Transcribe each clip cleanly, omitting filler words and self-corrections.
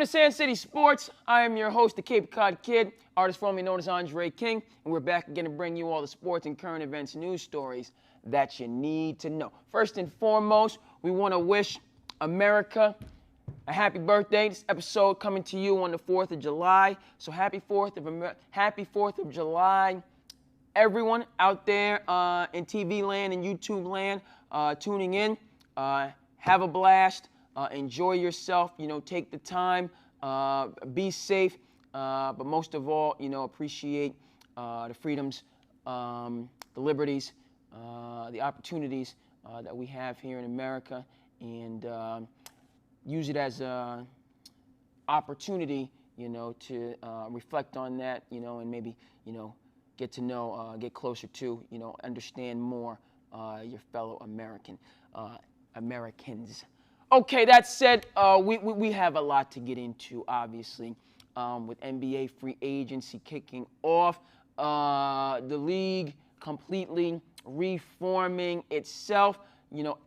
to SandCity Sports. I am your host, the Cape Cod Kid, artist formerly known as Andre King, and we're back again to bring you all the sports and current events news stories that you need to know. First and foremost, we want to wish America a happy birthday. This episode coming to you on the 4th of July. So happy 4th of July, everyone out there in TV land and YouTube land tuning in. Have a blast. Enjoy yourself. Take the time. Be safe. But most of all, appreciate the freedoms, the liberties, the opportunities that we have here in America, and use it as an opportunity, to reflect on that, and maybe, get to know, get closer to, understand more your fellow Americans. Okay, that said, we have a lot to get into, obviously, with NBA free agency kicking off, the league completely reforming itself,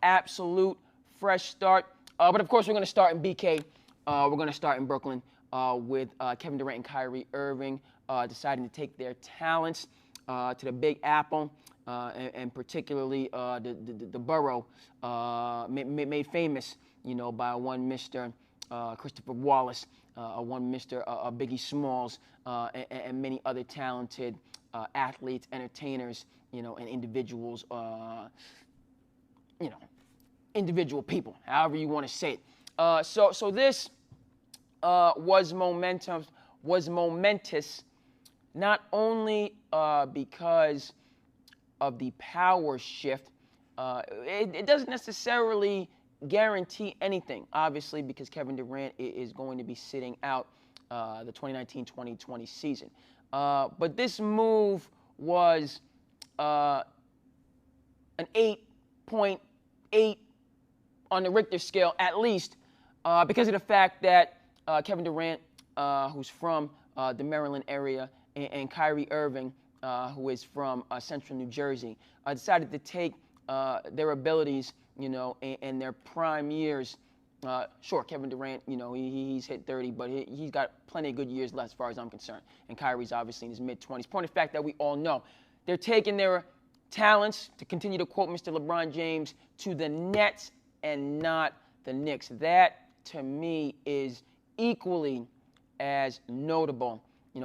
absolute fresh start. But of course, we're going to start in BK. We're going to start in Brooklyn with Kevin Durant and Kyrie Irving deciding to take their talents to the Big Apple, and particularly the borough made famous, by one Mr. Christopher Wallace, one Mr. Biggie Smalls, and many other talented athletes, entertainers, and individuals, individual people, however you want to say it. So this was momentous, not only because of the power shift. It doesn't necessarily guarantee anything, obviously, because Kevin Durant is going to be sitting out the 2019-2020 season. But this move was an 8.8 on the Richter scale, at least, because of the fact that Kevin Durant, who's from the Maryland area, and Kyrie Irving, who is from central New Jersey, decided to take their abilities, in their prime years. Sure, Kevin Durant, he's hit 30, but he's got plenty of good years left as far as I'm concerned. And Kyrie's obviously in his mid-20s. Point of fact that we all know. They're taking their talents, to continue to quote Mr. LeBron James, to the Nets and not the Knicks. That, to me, is equally as notable,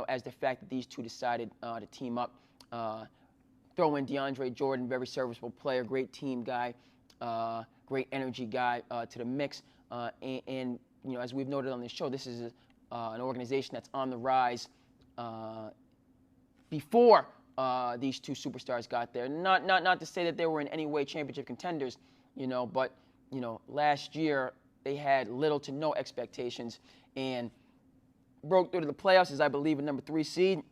as the fact that these two decided to team up. Throw in DeAndre Jordan, very serviceable player, great team guy, great energy guy to the mix. And as we've noted on this show, this is an organization that's on the rise before these two superstars got there. Not to say that they were in any way championship contenders, but last year they had little to no expectations and broke through to the playoffs as, I believe, a number 3 seed.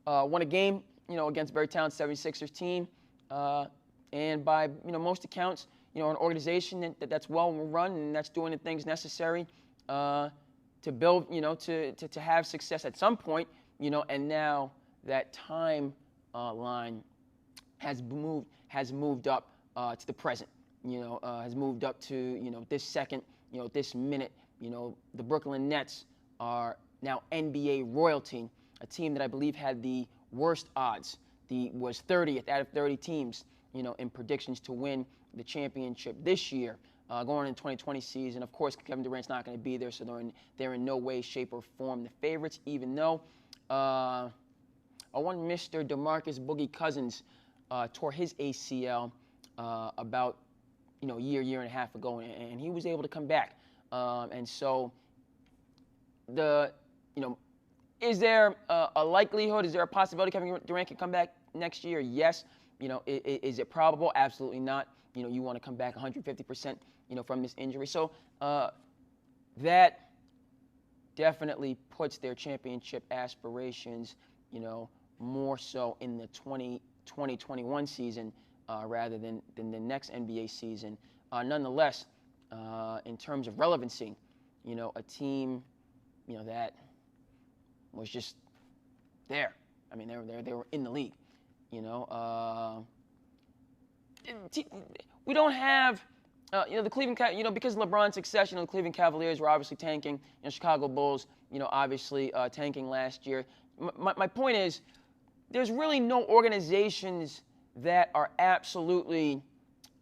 Won a game, against a very talented 76ers team, and by most accounts, an organization that's well run and that's doing the things necessary to build, to have success at some point, and now that timeline has moved up to the present, has moved up to this second, this minute. The Brooklyn Nets are now NBA royalty, a team that I believe had the worst odds. Was 30th out of 30 teams, in predictions to win the championship this year, going into the 2020 season. Of course, Kevin Durant's not going to be there, so they're in no way, shape, or form the favorites, even though one Mr. DeMarcus Boogie Cousins tore his ACL about year and a half ago, and he was able to come back. And so is there a likelihood? Is there a possibility Kevin Durant can come back next year? Yes. Is it probable? Absolutely not. You want to come back 150%, from this injury. So that definitely puts their championship aspirations, more so in the 2020-21 season rather than the next NBA season. Nonetheless, in terms of relevancy, a team, that was just there. I mean, they were in the league. We don't have the Cleveland, because of LeBron's success, the Cleveland Cavaliers were obviously tanking. Chicago Bulls, obviously tanking last year. My point is, there's really no organizations that are absolutely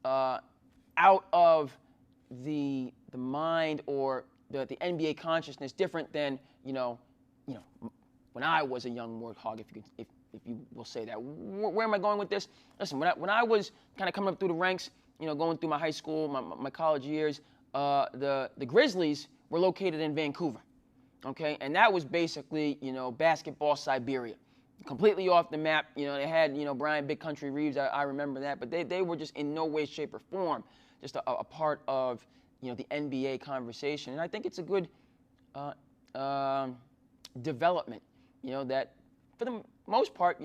out of the mind or the NBA consciousness different than when I was a young warthog, if you will say that. Where am I going with this? Listen, when I was kind of coming up through the ranks, going through my high school, my college years, the Grizzlies were located in Vancouver, okay? And that was basically, basketball Siberia. Completely off the map. They had, Brian Big Country Reeves, I remember that, but they were just in no way, shape, or form just a part of, the NBA conversation. And I think it's a good development, that for the most part,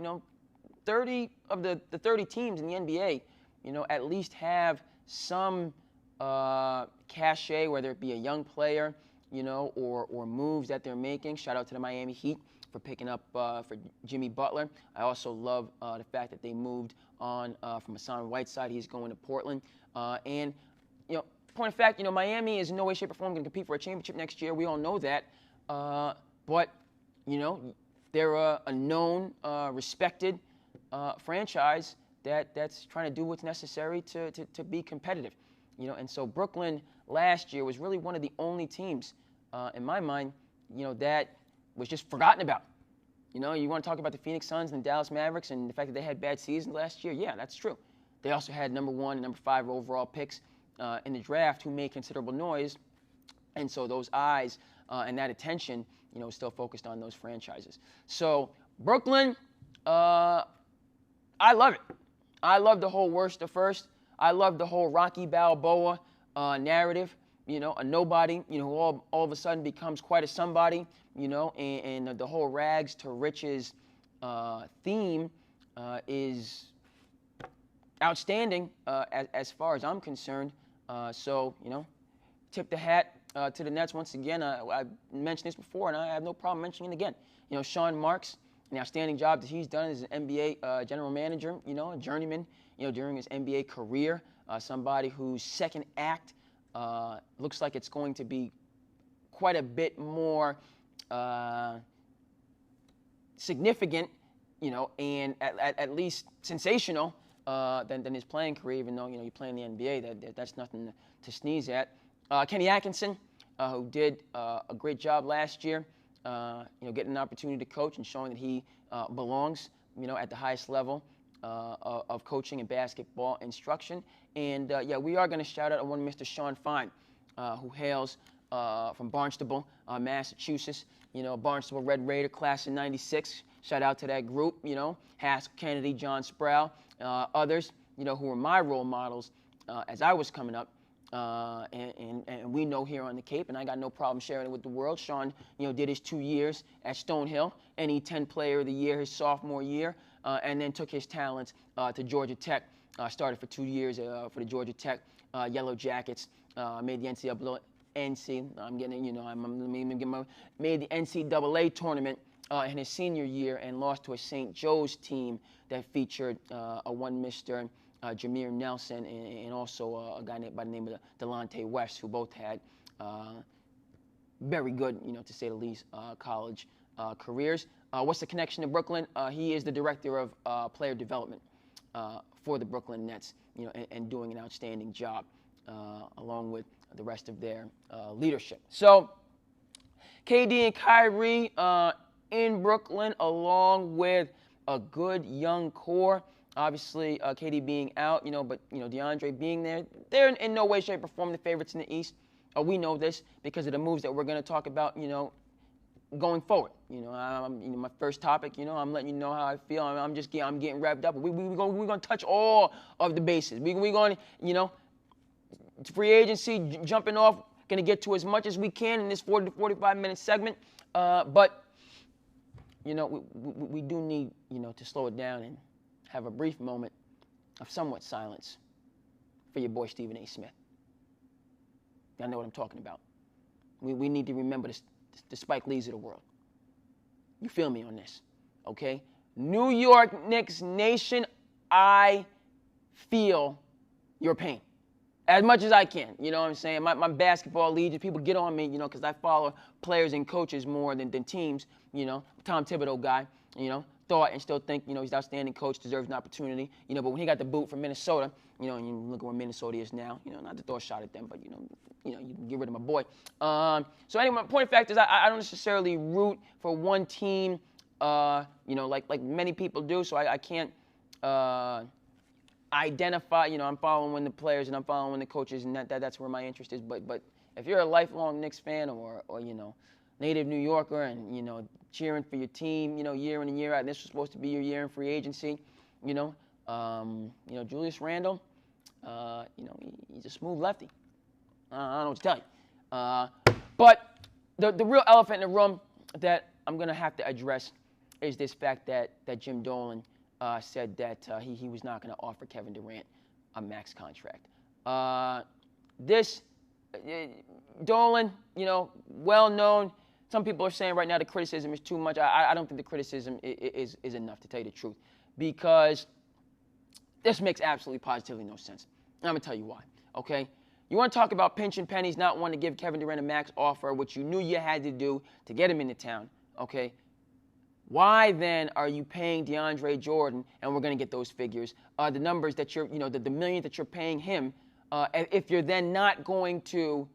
30 of the 30 teams in the NBA, at least have some cachet, whether it be a young player, or moves that they're making. Shout out to the Miami Heat for picking up for Jimmy Butler. I also love the fact that they moved on from Hassan Whiteside. He's going to Portland. And, point of fact, Miami is in no way, shape, or form going to compete for a championship next year. We all know that. But, they're a known, respected franchise that's trying to do what's necessary to be competitive. And so Brooklyn last year was really one of the only teams, in my mind, that was just forgotten about. You want to talk about the Phoenix Suns and the Dallas Mavericks and the fact that they had bad seasons last year? Yeah, that's true. They also had number 1 and number 5 overall picks in the draft who made considerable noise. And so those eyes and that attention, still focused on those franchises. So Brooklyn, I love it. I love the whole worst to first. I love the whole Rocky Balboa narrative. A nobody, who all of a sudden becomes quite a somebody, and the whole rags to riches theme is outstanding as far as I'm concerned. So, tip the hat to the Nets once again. I mentioned this before, and I have no problem mentioning it again. Sean Marks, an outstanding job that he's done as an NBA general manager, a journeyman, during his NBA career, somebody whose second act looks like it's going to be quite a bit more significant, and at least sensational than his playing career, even though, you play in the NBA, that's nothing to sneeze at. Kenny Atkinson, who did a great job last year, getting an opportunity to coach and showing that he belongs, at the highest level of coaching and basketball instruction. And, we are going to shout out one Mr. Sean Fine, who hails from Barnstable, Massachusetts. Barnstable Red Raider, class of '96. Shout out to that group, Haskell Kennedy, John Sproul, others, who were my role models as I was coming up. And we know here on the Cape, and I got no problem sharing it with the world. Sean, did his 2 years at Stonehill, NE10 Player of the Year his sophomore year, and then took his talents to Georgia Tech. Started for 2 years for the Georgia Tech Yellow Jackets. Made the made the NCAA tournament in his senior year and lost to a St. Joe's team that featured a one Mr. Jameer Nelson and also a guy by the name of Delonte West, who both had very good, to say the least, college careers. What's the connection to Brooklyn? He is the director of player development for the Brooklyn Nets, and doing an outstanding job along with the rest of their leadership. So KD and Kyrie in Brooklyn, along with a good young core. Obviously, KD being out, but DeAndre being there, they're in no way, shape, or form the favorites in the East. We know this because of the moves that we're going to talk about, going forward. My first topic, I'm letting you know how I feel. I'm getting revved up. We're going to touch all of the bases. We're going to, free agency, jumping off, going to get to as much as we can in this 40 to 45-minute segment. But, we do need, to slow it down and have a brief moment of somewhat silence for your boy Stephen A. Smith. Y'all know what I'm talking about. We need to remember the Spike Lees of the world. You feel me on this, okay? New York Knicks Nation, I feel your pain. As much as I can, you know what I'm saying? My basketball legion, people get on me, you know, because I follow players and coaches more than teams, you know. Tom Thibodeau guy, you know, thought and still think, you know, he's an outstanding coach, deserves an opportunity, you know, but when he got the boot from Minnesota, you know, and you look at where Minnesota is now, you know, not to throw a shot at them, but, you can get rid of my boy. So anyway, my point of fact is I don't necessarily root for one team, you know, like many people do, so I can't identify, you know, I'm following the players and I'm following the coaches, and that's where my interest is. But if you're a lifelong Knicks fan or you know, native New Yorker and, you know, cheering for your team, you know, year in and year out, and this was supposed to be your year in free agency, you know, Julius Randle, you know, he's a smooth lefty. I don't know what to tell you. But the real elephant in the room that I'm going to have to address is this fact that Jim Dolan said that he was not going to offer Kevin Durant a max contract. Dolan, you know, well known. Some people are saying right now the criticism is too much. I don't think the criticism is enough, to tell you the truth, because this makes absolutely positively no sense. And I'm going to tell you why, okay? You want to talk about pinching pennies, not wanting to give Kevin Durant a max offer, which you knew you had to do to get him into town, okay? Why then are you paying DeAndre Jordan, and we're going to get those figures, the numbers that you're, you know, the millions that you're paying him, if you're then not going to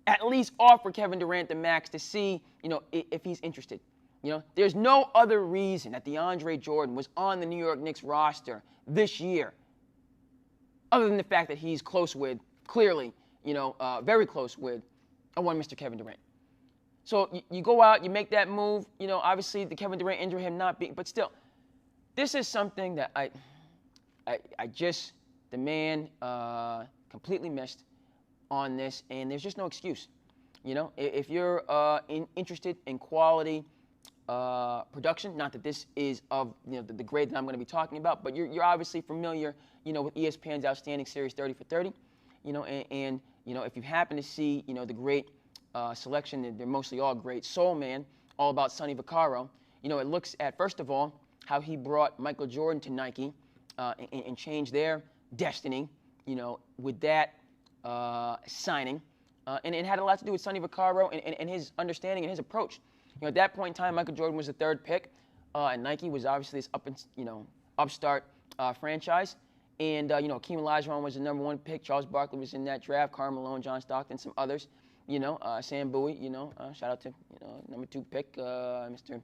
at least offer Kevin Durant the max to see, you know, if he's interested. You know, there's no other reason that DeAndre Jordan was on the New York Knicks roster this year other than the fact that he's close with, clearly, you know, very close with one Mr. Kevin Durant. So you go out, you make that move, you know, obviously the Kevin Durant injury, him not being, but still, this is something that the man completely missed on this, and there's just no excuse. You know, if you're interested in quality production, not that this is of, you know, the grade that I'm going to be talking about, but you're obviously familiar, you know, with ESPN's Outstanding Series 30 for 30, you know, and you know, if you happen to see, you know, the great selection, they're mostly all great, Soul Man, all about Sonny Vaccaro, you know, it looks at, first of all, how he brought Michael Jordan to Nike and changed their destiny, you know, with that signing. And it had a lot to do with Sonny Vaccaro and his understanding and his approach. You know, at that point in time, Michael Jordan was the third pick, and Nike was obviously this upstart franchise. And you know, Hakeem Olajuwon was the number one pick. Charles Barkley was in that draft. Karl Malone, John Stockton, some others. You know, Sam Bowie. You know, shout out to, you know, number 2 pick, Mr.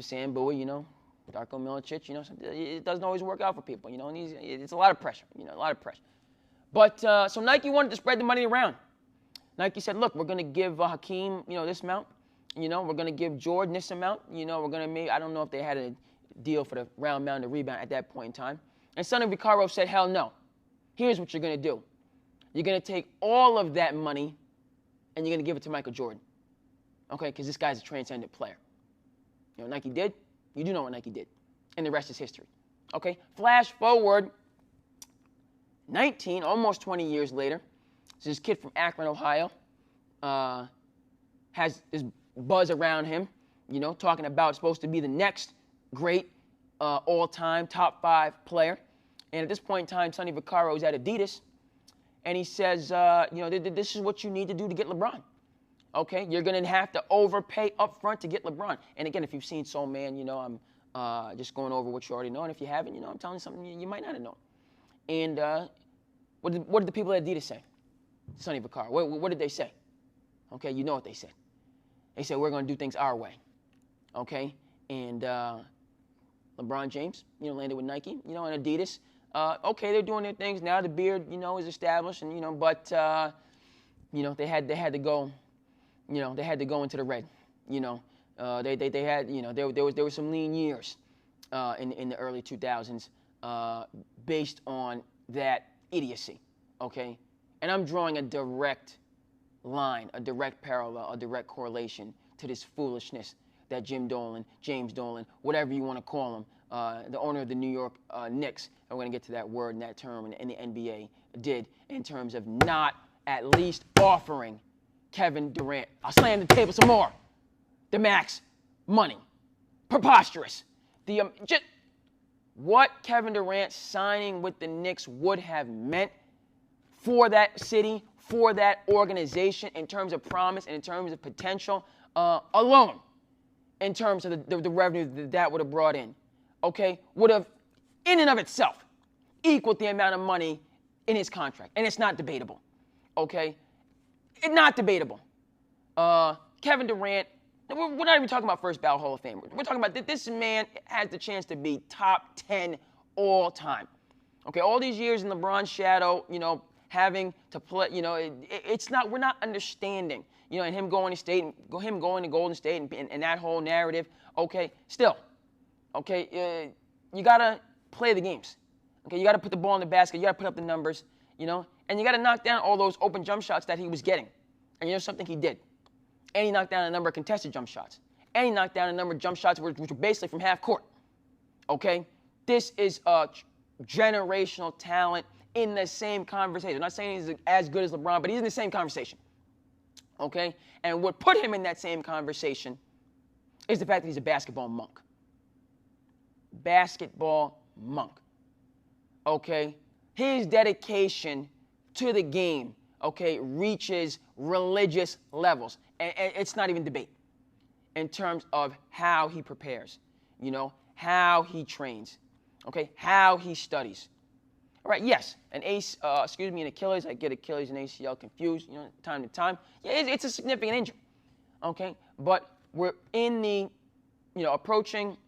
Sam Bowie. You know, Darko Milicic. You know, it doesn't always work out for people. You know, and it's a lot of pressure. You know, a lot of pressure. But so Nike wanted to spread the money around. Nike said, look, we're going to give Hakeem, you know, this amount. You know, we're going to give Jordan this amount. You know, we're going to make, I don't know if they had a deal for the round mound and rebound at that point in time. And Sonny Vaccaro said, hell no. Here's what you're going to do. You're going to take all of that money and you're going to give it to Michael Jordan. Okay, because this guy's a transcendent player. You know what Nike did? You do know what Nike did. And the rest is history. Okay, flash forward 19, almost 20 years later. This kid from Akron, Ohio, has this buzz around him, you know, talking about supposed to be the next great all-time top 5 player. And at this point in time, Sonny Vaccaro is at Adidas, and he says, you know, this is what you need to do to get LeBron. Okay, you're going to have to overpay up front to get LeBron. And again, if you've seen Soul Man, you know, I'm just going over what you already know. And if you haven't, you know, I'm telling you something you might not have known. And what did the people at Adidas say? Sonny Vaccaro. What did they say? Okay, you know what they said. They said, we're going to do things our way. Okay, and LeBron James, you know, landed with Nike, you know, and Adidas. Okay, they're doing their things now. The beard, you know, is established, and you know, but you know, they had to go, you know, they had to go into the red. You know, they had, you know, there were some lean years in the early 2000s based on that idiocy. Okay. And I'm drawing a direct line, a direct parallel, a direct correlation to this foolishness that James Dolan, whatever you want to call him, the owner of the New York Knicks, and we're going to get to that word and that term in the NBA, did in terms of not at least offering Kevin Durant. I'll slam the table some more. The max money. Preposterous. Just what Kevin Durant signing with the Knicks would have meant for that city, for that organization in terms of promise and in terms of potential alone, in terms of the revenue that would have brought in, okay, would have, in and of itself, equaled the amount of money in his contract. And it's not debatable, okay? It's not debatable. Kevin Durant, we're not even talking about first ballot Hall of Fame. We're talking about that this man has the chance to be top 10 all time. Okay, all these years in LeBron's shadow, having to play, it's not, we're not understanding, and him going to state, him going to Golden State and that whole narrative. Okay, still, okay, you gotta play the games. Okay, you gotta put the ball in the basket, you gotta put up the numbers, and you gotta knock down all those open jump shots that he was getting. And something he did. And he knocked down a number of contested jump shots. And he knocked down a number of jump shots which were basically from half court. Okay? This is a generational talent in the same conversation. I'm not saying he's as good as LeBron, but he's in the same conversation. Okay? And what put him in that same conversation is the fact that he's a basketball monk. Basketball monk. Okay? His dedication to the game, okay, reaches religious levels. And it's not even debate in terms of how he prepares, how he trains, okay, how he studies. All right, yes, an Achilles, I get Achilles and ACL confused, time to time. Yeah, it's a significant injury, okay? But we're in the, approaching,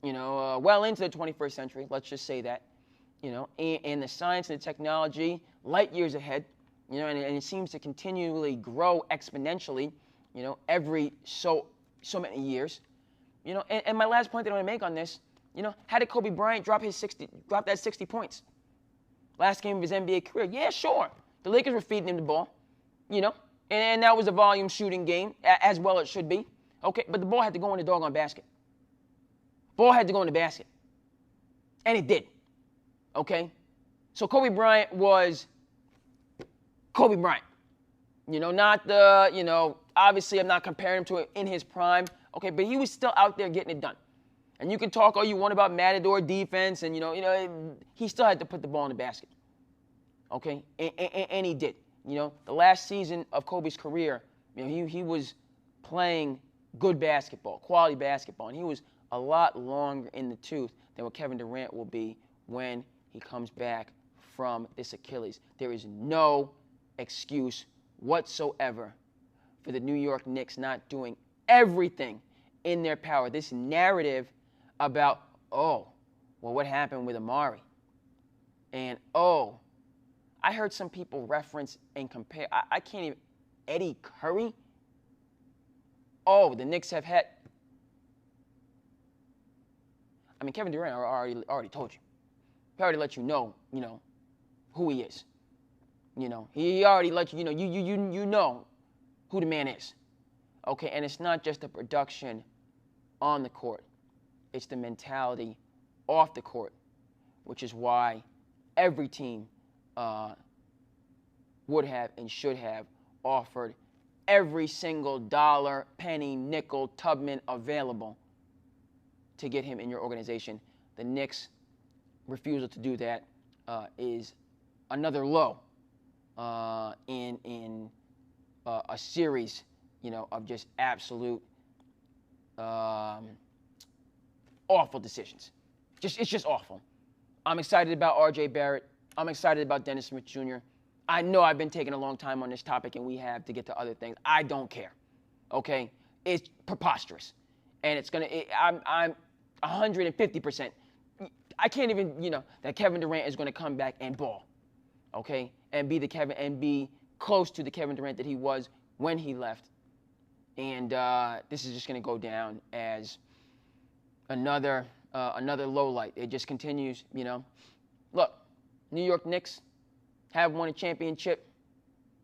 well into the 21st century, let's just say that, and the science and the technology, light years ahead, and it seems to continually grow exponentially, every so many years, and my last point that I want to make on this, how did Kobe Bryant drop that 60 points? Last game of his NBA career. Yeah, sure. The Lakers were feeding him the ball, and that was a volume shooting game, as well it should be. Okay, but the ball had to go in the doggone basket. Ball had to go in the basket. And it did. Okay? So Kobe Bryant was Kobe Bryant. Not the, obviously I'm not comparing him to it in his prime, okay, but he was still out there getting it done. And you can talk all you want about Matador defense, and, he still had to put the ball in the basket, okay, and he did. The last season of Kobe's career, he was playing good basketball, quality basketball, and he was a lot longer in the tooth than what Kevin Durant will be when he comes back from this Achilles. There is no excuse whatsoever for the New York Knicks not doing everything in their power. This narrative about, what happened with Amari? And, I heard some people reference and compare. I can't even, Eddie Curry? The Knicks have had. Kevin Durant already told you. He already let you know, who he is. He already let you, you know who the man is. Okay, and it's not just the production on the court. It's the mentality off the court, which is why every team would have and should have offered every single dollar, penny, nickel, Tubman available to get him in your organization. The Knicks' refusal to do that is another low in a series, of just absolute awful decisions. It's just awful. I'm excited about R.J. Barrett. I'm excited about Dennis Smith Jr. I know I've been taking a long time on this topic, and we have to get to other things. I don't care. Okay, it's preposterous, and I'm 150%. I can't even, that Kevin Durant is going to come back and ball, okay, and be close to the Kevin Durant that he was when he left, and this is just going to go down as another low light. It just continues, Look, New York Knicks have won a championship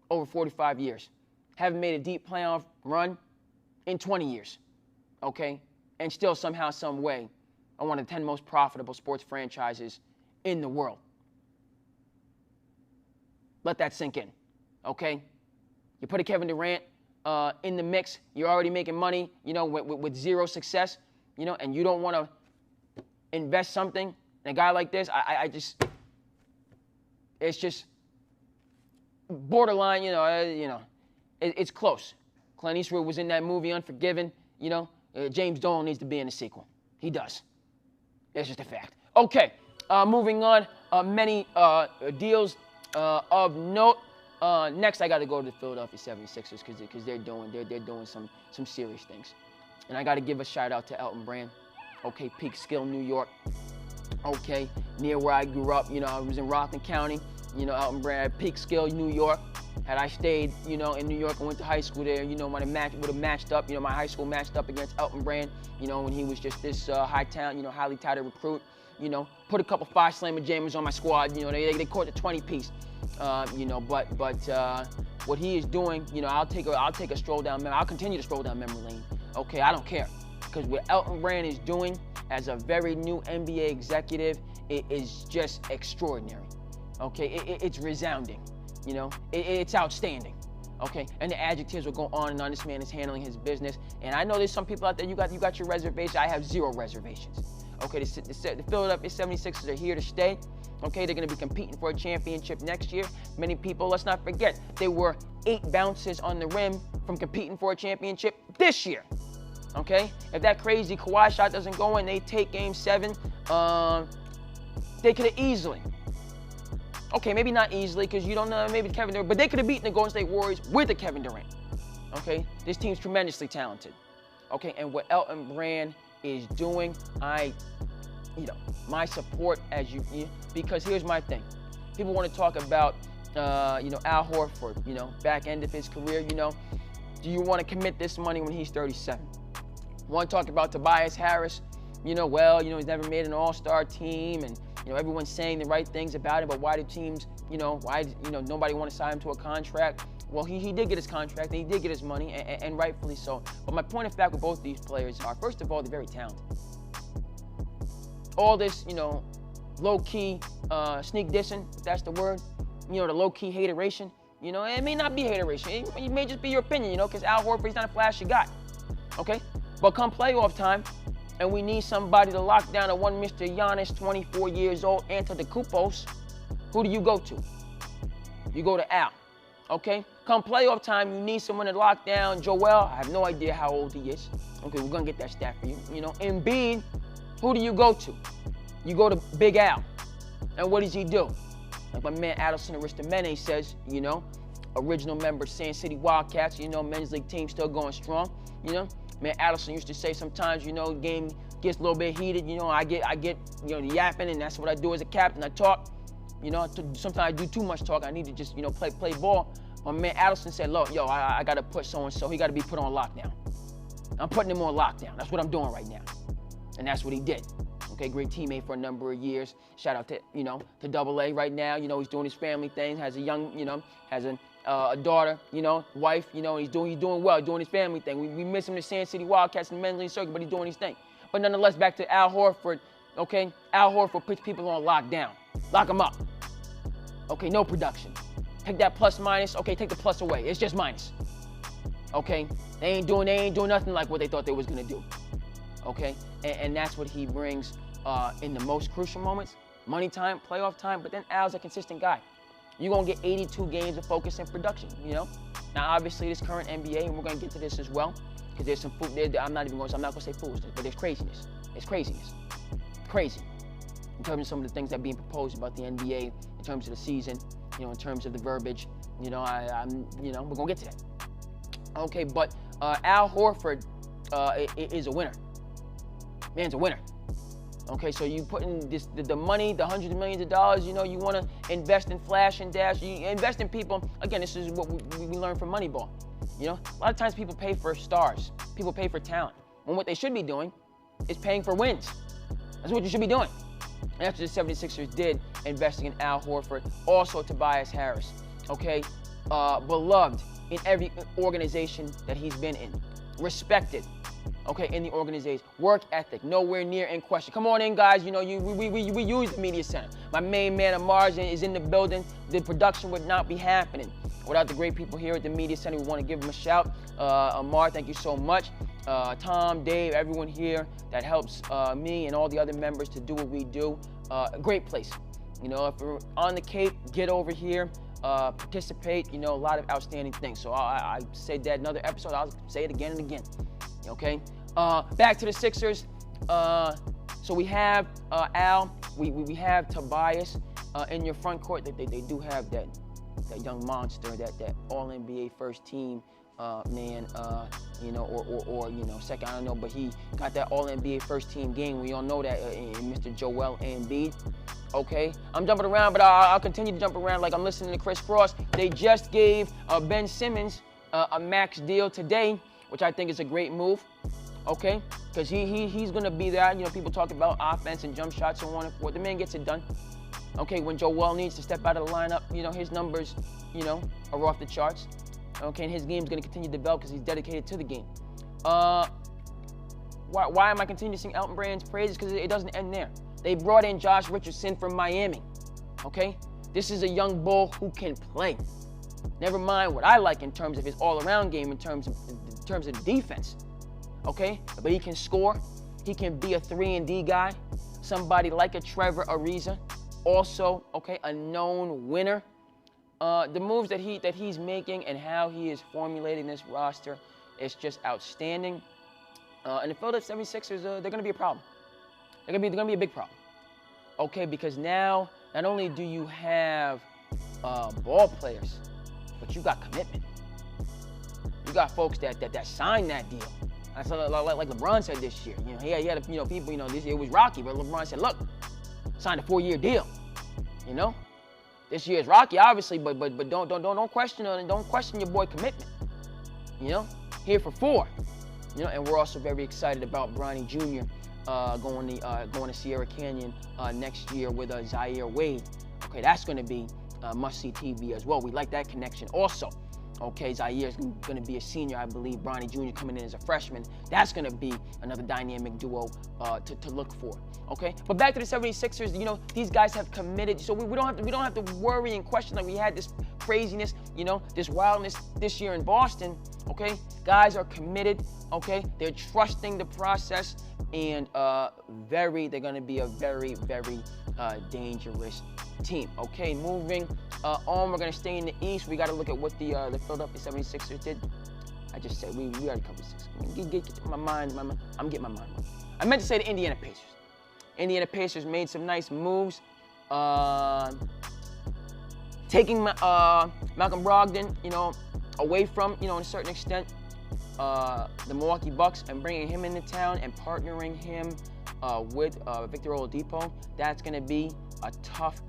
over 45 years, haven't made a deep playoff run in 20 years, okay, and still somehow, some way, are one of the 10 most profitable sports franchises in the world. Let that sink in, okay? You put a Kevin Durant in the mix, you're already making money, with zero success, and you don't want to invest something in a guy like this. It's just borderline, it's close. Clint Eastwood was in that movie Unforgiven. James Dolan needs to be in the sequel. He does. It's just a fact. Okay, moving on. Many deals of note. Next, I got to go to the Philadelphia 76ers because they're doing some serious things. And I got to give a shout out to Elton Brand. Okay, Peekskill, New York. Okay, near where I grew up. I was in Rockland County. Elton Brand, Peekskill, New York. Had I stayed, in New York and went to high school there, would have matched up. My high school matched up against Elton Brand. When he was just this high talent, highly touted recruit. Put a couple 5-slammer jammers on my squad. They caught the 20-piece. But what he is doing, I'll take a stroll down. I'll continue to stroll down memory lane. Okay, I don't care, because what Elton Brand is doing as a very new NBA executive, it is just extraordinary. Okay, it's resounding. It's outstanding. Okay, and the adjectives will go on and on. This man is handling his business, and I know there's some people out there. You got your reservations. I have 0 reservations. Okay, the Philadelphia 76ers are here to stay. Okay, they're going to be competing for a championship next year. Many people, let's not forget, they were 8 bounces on the rim from competing for a championship this year. Okay, if that crazy Kawhi shot doesn't go in, they take Game 7. They could have easily. Okay, maybe not easily, because you don't know, maybe Kevin Durant, but they could have beaten the Golden State Warriors with the Kevin Durant. Okay, this team's tremendously talented. Okay, and what Elton Brand is doing, my support because here's my thing. People want to talk about, Al Horford, back end of his career, do you want to commit this money when he's 37? Want to talk about Tobias Harris? He's never made an all-star team, and, everyone's saying the right things about it, but why do teams, nobody want to sign him to a contract? Well, he did get his contract, and he did get his money, and rightfully so. But my point of fact with both these players are, first of all, they're very talented. All this, low-key sneak dissing, if that's the word, the low-key hateration, it may not be hateration. It may just be your opinion, because Al Horford, he's not a flashy guy, okay? But come playoff time, and we need somebody to lock down a one Mr. Giannis, 24 years old, Antetokounmpo, who do you go to? You go to Al, okay? Come playoff time, you need someone to lock down Joel. I have no idea how old he is. Okay, we're going to get that stat for you. Embiid, who do you go to? You go to Big Al. And what does he do? Like my man Adelson Aristomene says, original member SandCity Wildcats, men's league team still going strong, Man, Adelson used to say sometimes, the game gets a little bit heated, I get, the yapping, and that's what I do as a captain. I talk, sometimes I do too much talk. I need to just, play ball. My man Adelson said, look, I got to put so-and-so. He got to be put on lockdown. I'm putting him on lockdown. That's what I'm doing right now. And that's what he did. Okay, great teammate for a number of years. Shout out to, to Double A right now. He's doing his family thing, has a young, has a daughter, wife, he's doing well, doing his family thing. We miss him in the SandCity Wildcats in the men's league circuit, but he's doing his thing. But nonetheless, back to Al Horford, okay? Al Horford puts people on lockdown. Lock them up. Okay, no production. Take that plus minus, okay, take the plus away. It's just minus. Okay? They ain't doing nothing like what they thought they was gonna do. Okay? And that's what he brings in the most crucial moments. Money time, playoff time, but then Al's a consistent guy. You're going to get 82 games of focus and production, Now, obviously, this current NBA, and we're going to get to this as well, because there's some food there. I'm not going to say foolishness, but there's craziness. It's craziness. Crazy. In terms of some of the things that are being proposed about the NBA, in terms of the season, in terms of the verbiage, we're going to get to that. Okay, but Al Horford is a winner. Man's a winner. Okay, so you put in the money, the hundreds of millions of dollars, you want to invest in flash and dash. You invest in people. Again, this is what we learned from Moneyball. A lot of times people pay for stars. People pay for talent. When what they should be doing is paying for wins. That's what you should be doing. And that's what the 76ers did, investing in Al Horford. Also Tobias Harris, okay? Beloved in every organization that he's been in. Respected. Okay, in the organization. Work ethic, nowhere near in question. Come on in, guys. We use the media center. My main man, Amar, is in the building. The production would not be happening without the great people here at the media center. We want to give them a shout. Amar, thank you so much. Tom, Dave, everyone here that helps me and all the other members to do what we do. Great place. If you're on the Cape, get over here. participate, a lot of outstanding things. So I said that in another episode, I'll say it again and again, okay? Back to the Sixers. So we have Al, we have Tobias in your front court. They do have that young monster, that All-NBA first team man, or second, I don't know, but he got that All-NBA first team game. We all know that in Mr. Joel Embiid. Okay, I'm jumping around, but I'll continue to jump around like I'm listening to Chris Cross. They just gave Ben Simmons a max deal today, which I think is a great move. Okay, because he's gonna be there. People talk about offense and jump shots and so on and forth. The man gets it done. Okay, when Joel needs to step out of the lineup, his numbers, are off the charts. Okay, and his game's gonna continue to develop because he's dedicated to the game. Why am I continuing to sing Elton Brand's praises? Because it doesn't end there. They brought in Josh Richardson from Miami. Okay, this is a young bull who can play. Never mind what I like in terms of his all-around game, in terms of defense. Okay, but he can score. He can be a 3-and-D guy. Somebody like a Trevor Ariza. Also, okay, a known winner. The moves that he's making and how he is formulating this roster is just outstanding. And the Philadelphia 76ers, they're going to be a problem. They're going to be a big problem. Okay, because now not only do you have ball players, but you got commitment. You got folks that signed that deal. That's like LeBron said this year. He had people. This year it was rocky, but LeBron said, "Look, signed a 4-year deal. This year is rocky, obviously, but don't question your boy commitment. Here for 4. And we're also very excited about Bronny Jr. Going to Sierra Canyon next year with Zaire Wade. Okay, that's going to be must-see TV as well. We like that connection also. Okay, Zaire is going to be a senior, I believe. Bronny Jr. coming in as a freshman. That's going to be another dynamic duo to look for. Okay, but back to the 76ers. These guys have committed, so we don't have to worry and question like we had this craziness, this wildness this year in Boston. Okay, guys are committed. Okay, they're trusting the process, and they're going to be a very, very dangerous team. Okay, moving on, we're going to stay in the East. We got to look at what the Philadelphia 76ers did. I just said we already covered 6. Get my mind. I'm getting my mind. I meant to say the Indiana Pacers. Indiana Pacers made some nice moves. Taking Malcolm Brogdon, away from, to a certain extent, the Milwaukee Bucks, and bringing him into town and partnering him with Victor Oladipo. That's going to be a tough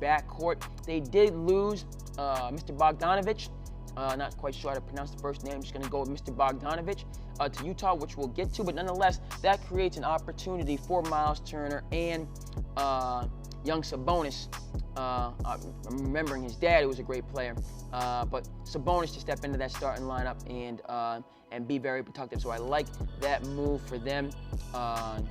backcourt. They did lose Mr. Bogdanovich. Not quite sure how to pronounce the first name. I'm just going to go with Mr. Bogdanovich to Utah, which we'll get to. But nonetheless, that creates an opportunity for Miles Turner and young Sabonis. Remembering his dad, who was a great player. But Sabonis to step into that starting lineup and be very productive. So I like that move for them, kind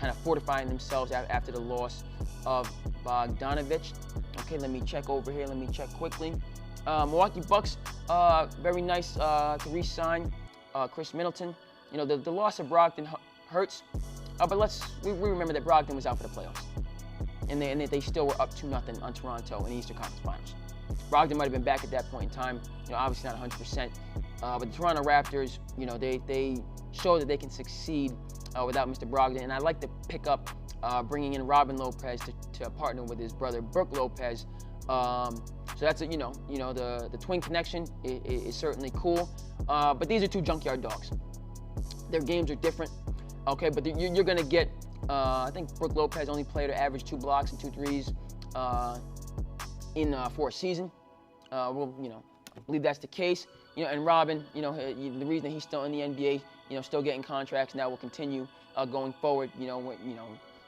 of fortifying themselves after the loss of Bogdanovich. Okay, let me check over here. Let me check quickly. Milwaukee Bucks, very nice to re-sign Chris Middleton. The loss of Brogdon hurts, but we remember that Brogdon was out for the playoffs, and they still were up 2-0 on Toronto in the Eastern Conference Finals. Brogdon might have been back at that point in time, obviously not 100%, but the Toronto Raptors, they show that they can succeed without Mr. Brogdon, and I like to pick up bringing in Robin Lopez to partner with his brother Brook Lopez. So that's the twin connection is certainly cool. But these are 2 junkyard dogs. Their games are different. Okay, but you're going to get, I think Brook Lopez only played or averaged 2 blocks and 2 threes for a season. I believe that's the case. And Robin, the reason that he's still in the NBA, still getting contracts now will continue going forward.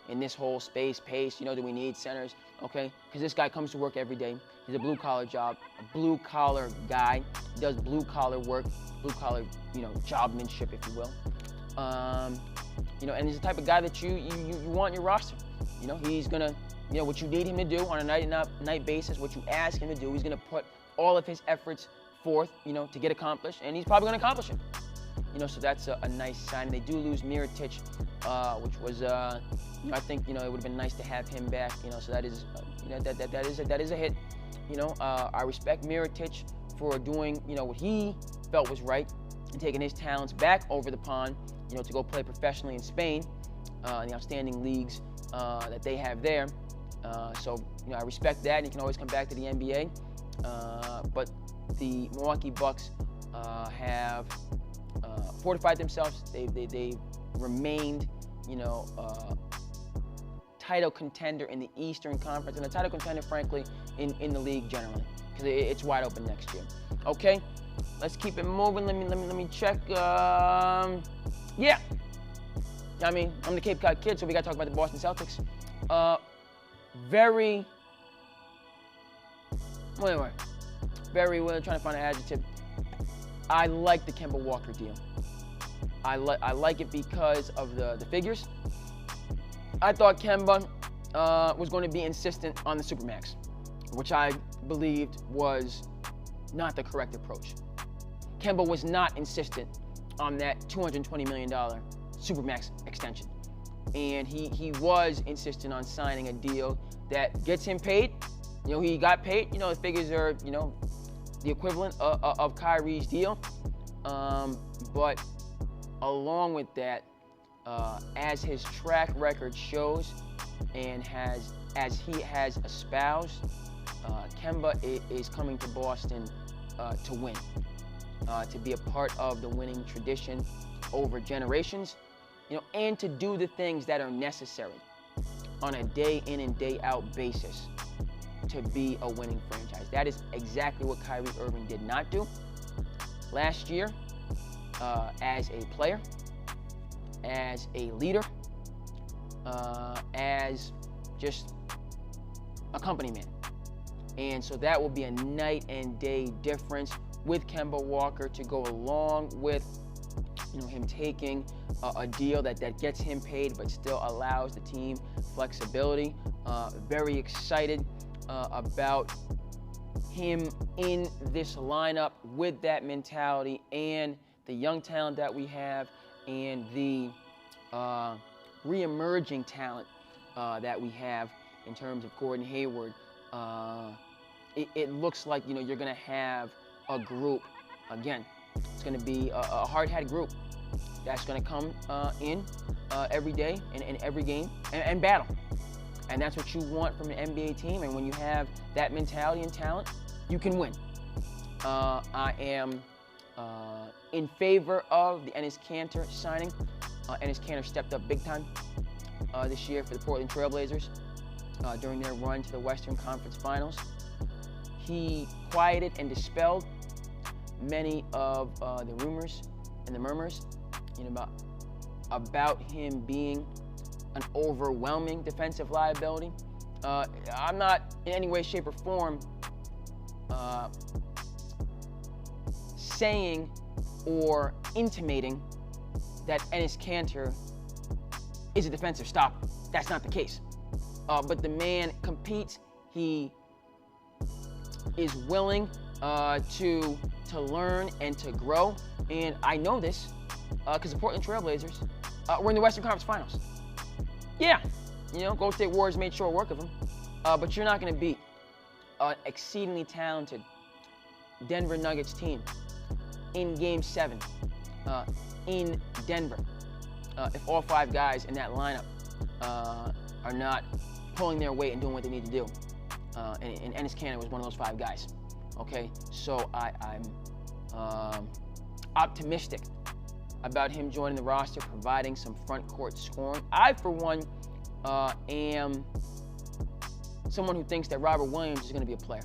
In this whole pace. Do we need centers? Okay, because this guy comes to work every day. He's a blue-collar guy. He does blue-collar work, blue-collar, jobmanship, if you will. And he's the type of guy that you want in your roster. He's gonna, what you need him to do on a night basis, what you ask him to do, he's gonna put all of his efforts forth, to get accomplished, and he's probably gonna accomplish it. So that's a nice sign. They do lose Mirotic, which was, I think, it would have been nice to have him back. So that is, that is a hit. I respect Mirotic for doing, what he felt was right and taking his talents back over the pond, to go play professionally in Spain, the outstanding leagues that they have there. So, I respect that, and he can always come back to the NBA. But the Milwaukee Bucks have fortified themselves. They've remained, title contender in the Eastern Conference, and a title contender, frankly, in the league generally, because it's wide open next year. Okay, let's keep it moving. Let me check. Yeah, I mean, I'm the Cape Cod kid, so we got to talk about the Boston Celtics. Very, trying to find an adjective. I like the Kemba Walker deal. I like it because of the figures. I thought Kemba was going to be insistent on the Supermax, which I believed was not the correct approach. Kemba was not insistent on that $220 million Supermax extension. And he was insistent on signing a deal that gets him paid. He got paid. The figures are, the equivalent of Kyrie's deal. But along with that, as his track record shows and as he has espoused, Kemba is coming to Boston to win, to be a part of the winning tradition over generations, and to do the things that are necessary on a day in and day out basis to be a winning franchise. That is exactly what Kyrie Irving did not do last year as a player, as a leader, as just a company man. And so that will be a night and day difference with Kemba Walker to go along with him taking a deal that gets him paid but still allows the team flexibility. Very excited about him in this lineup with that mentality and the young talent that we have and the re-emerging talent that we have in terms of Gordon Hayward. It looks like you're going to have a group. Again, it's going to be a hard-hat group that's going to come in every day and every game and battle. And that's what you want from an NBA team. And when you have that mentality and talent, you can win. I am in favor of the Enes Kanter signing. Enes Kanter stepped up big time this year for the Portland Trail Blazers during their run to the Western Conference Finals. He quieted and dispelled many of the rumors and the murmurs about him being an overwhelming defensive liability. I'm not in any way, shape, or form saying or intimating that Enes Kanter is a defensive stopper. That's not the case. But the man competes. He is willing to learn and to grow. And I know this because the Portland Trail Blazers were in the Western Conference Finals. Yeah, Golden State Warriors made short work of him. But you're not going to beat an exceedingly talented Denver Nuggets team in Game 7 in Denver if all 5 guys in that lineup are not pulling their weight and doing what they need to do. And Enes Kanter was one of those 5 guys. Okay, so I'm optimistic about him joining the roster, providing some front court scoring. I, for one, am someone who thinks that Robert Williams is going to be a player.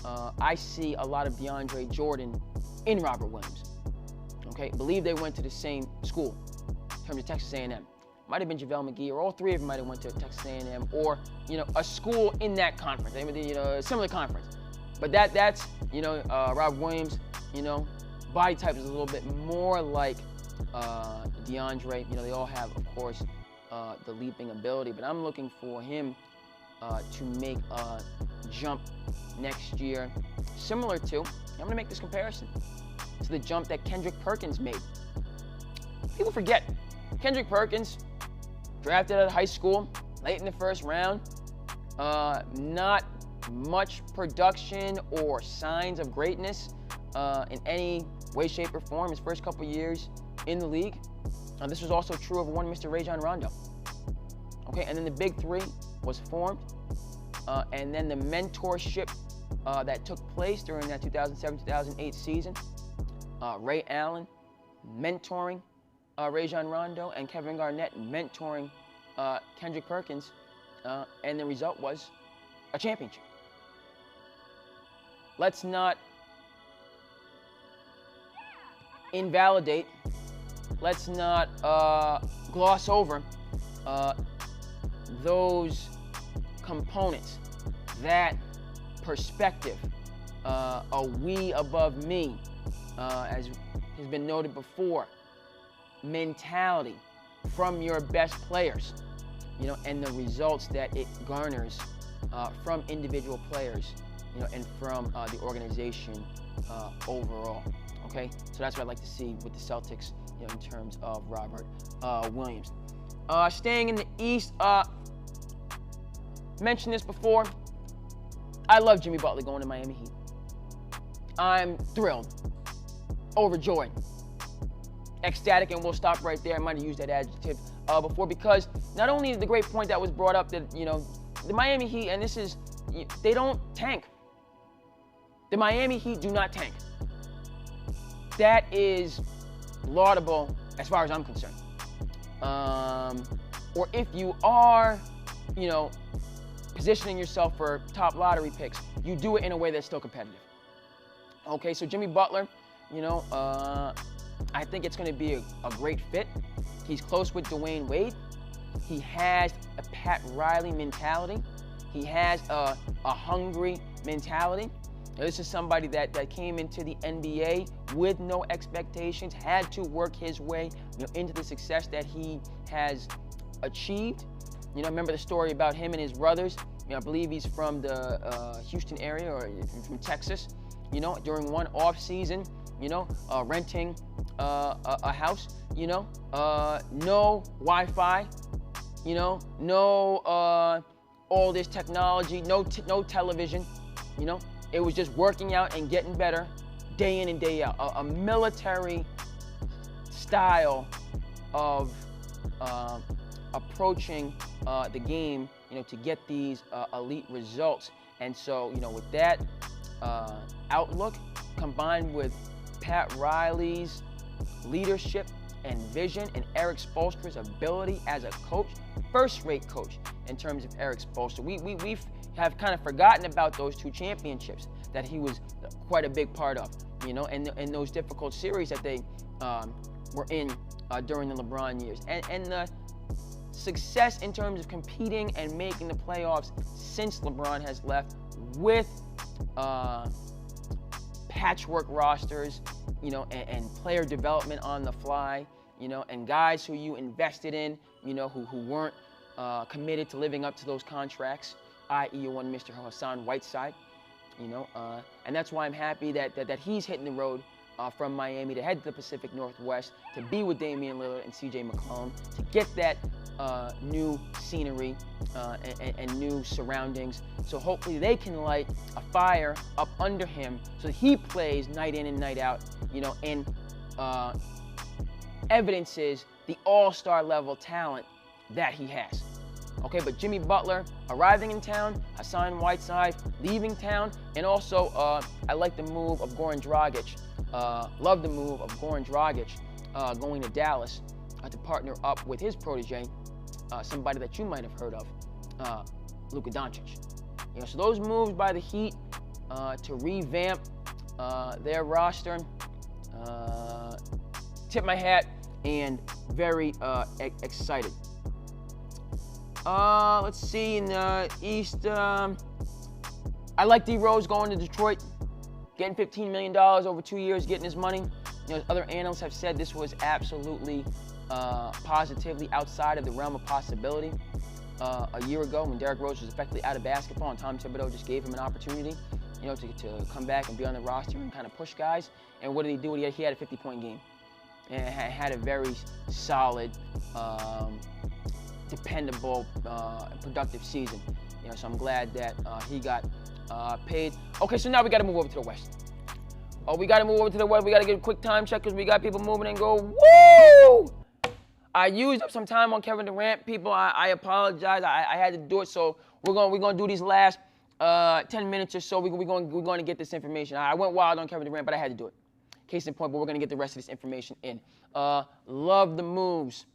I see a lot of DeAndre Jordan in Robert Williams. Okay, believe they went to the same school in terms of Texas A&M. Might have been JaVale McGee, or all 3 of them might have went to Texas A&M, or a school in that conference, a similar conference. But that's Robert Williams, body type is a little bit more like DeAndre. They all have, of course, the leaping ability, but I'm looking for him to make a jump next year, similar to, I'm going to make this comparison, to the jump that Kendrick Perkins made. People forget, Kendrick Perkins, drafted out of high school, late in the first round, not much production or signs of greatness in any way, shape, or form his first couple years in the league. This was also true of one Mr. Rajon Rondo. Okay, and then the Big Three was formed, and then the mentorship that took place during that 2007-2008 season. Ray Allen mentoring Rajon Rondo, and Kevin Garnett mentoring Kendrick Perkins, and the result was a championship. Let's not invalidate, let's not gloss over those components, that perspective, a we above me, as has been noted before, mentality from your best players, and the results that it garners from individual players, and from the organization overall. Okay, so that's what I'd like to see with the Celtics, in terms of Robert Williams. Staying in the East, mentioned this before. I love Jimmy Butler going to Miami Heat. I'm thrilled, overjoyed, ecstatic, and we'll stop right there. I might have used that adjective before, because not only the great point that was brought up that, the Miami Heat, and this is, they don't tank. The Miami Heat do not tank. That is laudable as far as I'm concerned. Or if you are, positioning yourself for top lottery picks, you do it in a way that's still competitive. Okay, so Jimmy Butler, I think it's going to be a great fit. He's close with Dwayne Wade. He has a Pat Riley mentality. He has a hungry mentality. Now, this is somebody that came into the NBA with no expectations, had to work his way into the success that he has achieved. Remember the story about him and his brothers. I believe he's from the Houston area, or from Texas. During one off season, renting a house. No Wi-Fi. No all this technology. No television. It was just working out and getting better day in and day out. A military style of approaching the game, to get these elite results. And so, with that outlook combined with Pat Riley's leadership and vision, and Eric Spoelstra's ability as a coach, first-rate coach in terms of Eric Spoelstra. We have kind of forgotten about those two championships that he was quite a big part of, and those difficult series that they were in during the LeBron years. And the success in terms of competing and making the playoffs since LeBron has left, with patchwork rosters, and player development on the fly, and guys who you invested in, who weren't committed to living up to those contracts, i.e. one Mr. Hassan Whiteside, and that's why I'm happy that he's hitting the road from Miami to head to the Pacific Northwest, to be with Damian Lillard and CJ McCollum, to get that new scenery and new surroundings. So hopefully they can light a fire up under him so that he plays night in and night out, and evidences the all-star level talent that he has. Okay, but Jimmy Butler arriving in town, Hassan Whiteside leaving town, and also I like the move of Goran Dragic. Love the move of Goran Dragic going to Dallas to partner up with his protege, somebody that you might have heard of, Luka Doncic. So those moves by the Heat to revamp their roster, tip my hat, and very excited. Let's see, in the East, I like D Rose going to Detroit, getting $15 million over 2 years, getting his money. Other analysts have said this was absolutely positively outside of the realm of possibility. A year ago, when Derrick Rose was effectively out of basketball, and Tom Thibodeau just gave him an opportunity, to come back and be on the roster and kind of push guys. And what did he do? He had a 50-point game, and had a very solid, dependable, productive season. So I'm glad that he got paid. Okay, so now we got to move over to the West. Oh, we got to move over to the West. We got to get a quick time check because we got people moving and go, woo! I used up some time on Kevin Durant, people. I apologize. I had to do it, so we're gonna do these last 10 minutes or so. We're going to get this information. I went wild on Kevin Durant, but I had to do it. Case in point, but we're going to get the rest of this information in. Love the moves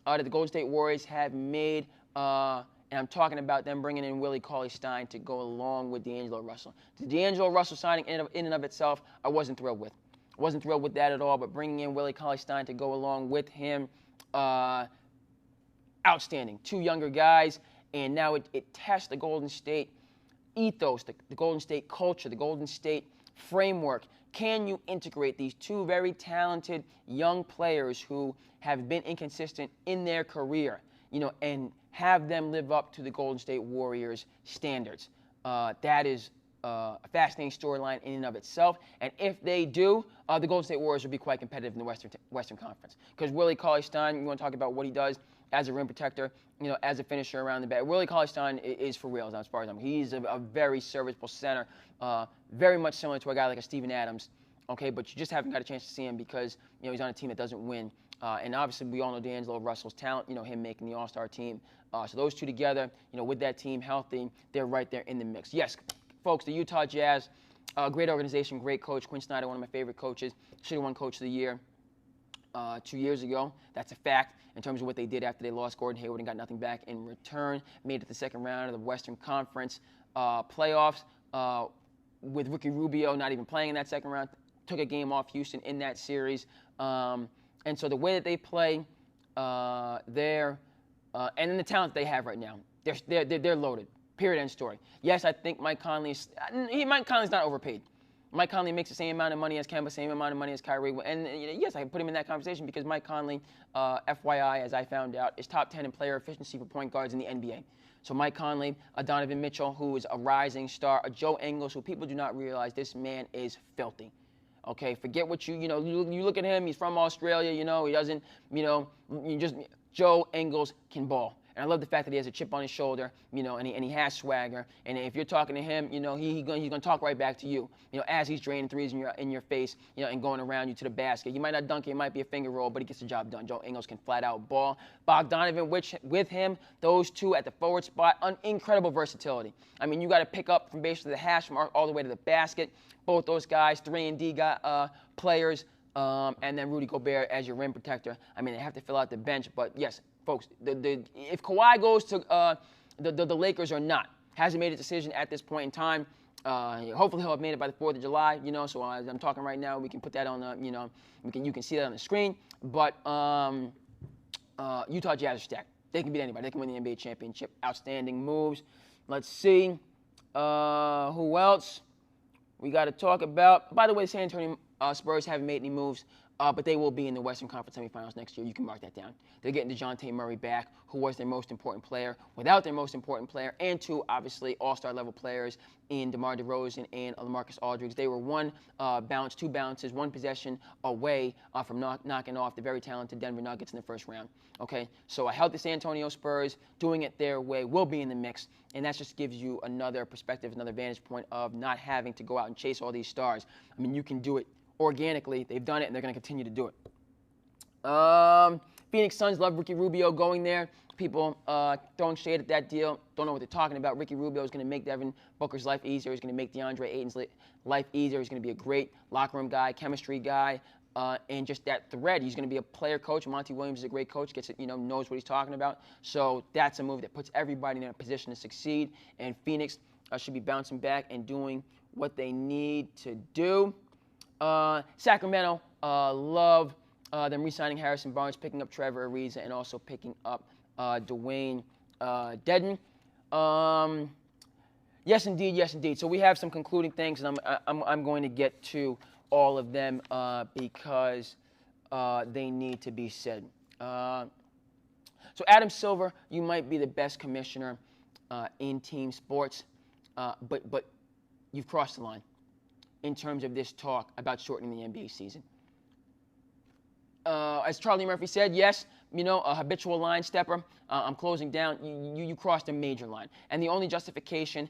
that the Golden State Warriors have made, and I'm talking about them bringing in Willie Cauley-Stein to go along with D'Angelo Russell. The D'Angelo Russell signing in and of itself, I wasn't thrilled with. I wasn't thrilled with that at all, but bringing in Willie Cauley-Stein to go along with him, outstanding. Two younger guys, and now it tests the Golden State ethos, the Golden State culture, the Golden State framework. Can you integrate these two very talented young players who have been inconsistent in their career, and have them live up to the Golden State Warriors standards? That is a fascinating storyline in and of itself. And if they do, the Golden State Warriors will be quite competitive in the Western Conference. Because Willie Cauley-Stein, you want to talk about what he does as a rim protector, as a finisher around the back. Willie Cauley-Stein is for real, as far as I'm concerned. He's a very serviceable center, very much similar to a guy like a Steven Adams. Okay, but you just haven't got a chance to see him because he's on a team that doesn't win. And obviously, we all know D'Angelo Russell's talent. Him making the All-Star team. So those two together, with that team healthy, they're right there in the mix. Yes, folks, the Utah Jazz, great organization, great coach. Quinn Snyder, one of my favorite coaches, should have won Coach of the Year 2 years ago. That's a fact in terms of what they did after they lost Gordon Hayward and got nothing back in return. Made it to the second round of the Western Conference playoffs with Ricky Rubio not even playing in that second round. Took a game off Houston in that series. And so the way that they play there, and then the talent they have right now, they're loaded. Period, end story. Yes, I think Mike Conley's not overpaid. Mike Conley makes the same amount of money as Kemba, same amount of money as Kyrie. And yes, I can put him in that conversation because Mike Conley, FYI, as I found out, is top 10 in player efficiency for point guards in the NBA. So Mike Conley, Donovan Mitchell, who is a rising star, Joe Ingles, who people do not realize this man is filthy. Okay, forget what you look at him, he's from Australia, he doesn't, Joe Ingles can ball. And I love the fact that he has a chip on his shoulder, and he has swagger. And if you're talking to him, he's going to talk right back to you, as he's draining threes in your face, and going around you to the basket. You might not dunk it, it might be a finger roll, but he gets the job done. Joe Ingles can flat out ball. Bogdanovich with him, those two at the forward spot, incredible versatility. I mean, you got to pick up from basically the hash mark all the way to the basket. Both those guys, 3-and-D players, and then Rudy Gobert as your rim protector. I mean, they have to fill out the bench, but yes, folks, if Kawhi goes to the Lakers or not, hasn't made a decision at this point in time. Hopefully he'll have made it by the 4th of July, so as I'm talking right now, we can put that on the, you can see that on the screen. But Utah Jazz are stacked. They can beat anybody. They can win the NBA championship. Outstanding moves. Let's see. Who else we got to talk about? By the way, San Antonio Spurs haven't made any moves, but they will be in the Western Conference semifinals next year. You can mark that down. They're getting DeJounte Murray back, who was their most important player, without their most important player, and two, obviously, all-star level players in DeMar DeRozan and LaMarcus Aldridge. They were two bounces, one possession away from knocking off the very talented Denver Nuggets in the first round. Okay, so a healthy San Antonio Spurs doing it their way will be in the mix, and that just gives you another perspective, another vantage point of not having to go out and chase all these stars. I mean, you can do it organically. They've done it, and they're going to continue to do it. Phoenix Suns love Ricky Rubio going there. People throwing shade at that deal. Don't know what they're talking about. Ricky Rubio is going to make Devin Booker's life easier. He's going to make DeAndre Ayton's life easier. He's going to be a great locker room guy, chemistry guy, and just that thread. He's going to be a player coach. Monty Williams is a great coach. Gets it, knows what he's talking about. So that's a move that puts everybody in a position to succeed. And Phoenix should be bouncing back and doing what they need to do. Sacramento, love them re-signing Harrison Barnes, picking up Trevor Ariza, and also picking up Dwayne Dedden. Yes, indeed, yes, indeed. So we have some concluding things, and I'm going to get to all of them because they need to be said. So Adam Silver, you might be the best commissioner in team sports, but you've crossed the line in terms of this talk about shortening the NBA season. As Charlie Murphy said, yes, a habitual line stepper. I'm closing down. You crossed a major line. And the only justification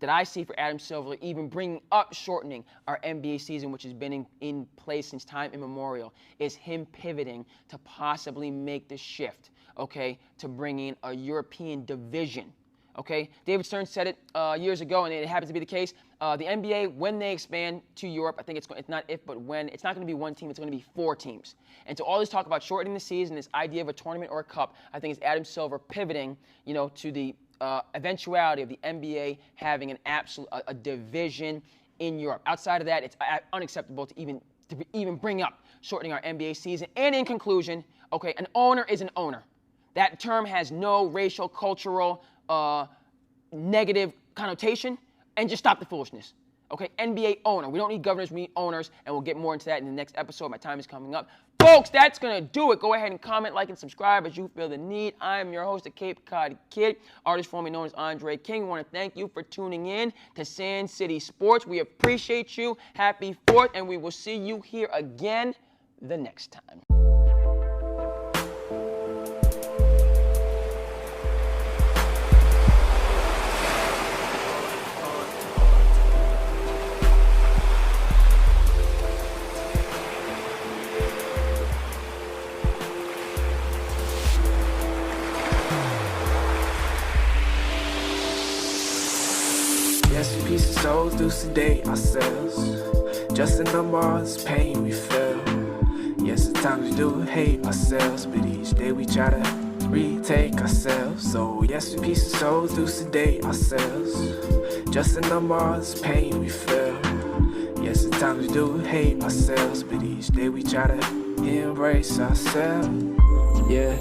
that I see for Adam Silver even bringing up shortening our NBA season, which has been in place since time immemorial, is him pivoting to possibly make the shift, okay, to bring in a European division. Okay, David Stern said it years ago, and it happens to be the case. The NBA, when they expand to Europe, I think it's not if, but when, it's not going to be one team, it's going to be 4 teams. And so all this talk about shortening the season, this idea of a tournament or a cup, I think is Adam Silver pivoting, to the eventuality of the NBA having a division in Europe. Outside of that, it's unacceptable to even bring up shortening our NBA season. And in conclusion, okay, an owner is an owner. That term has no racial, cultural, negative connotation, and just stop the foolishness. Okay, NBA owner. We don't need governors, we need owners, and we'll get more into that in the next episode. My time is coming up. Folks, that's going to do it. Go ahead and comment, like, and subscribe as you feel the need. I am your host, the Cape Cod Kid, artist formerly known as Andre King. I want to thank you for tuning in to SandCity Sports. We appreciate you. Happy 4th, and we will see you here again the next time. Yes, we piece of souls do sedate ourselves. Just a number of this pain we feel. Yes, at times we do hate ourselves, but each day we try to retake ourselves. So yes, we piece of souls do sedate ourselves. Just a number of this pain we feel. Yes, at times we do hate ourselves, but each day we try to embrace ourselves. Yeah.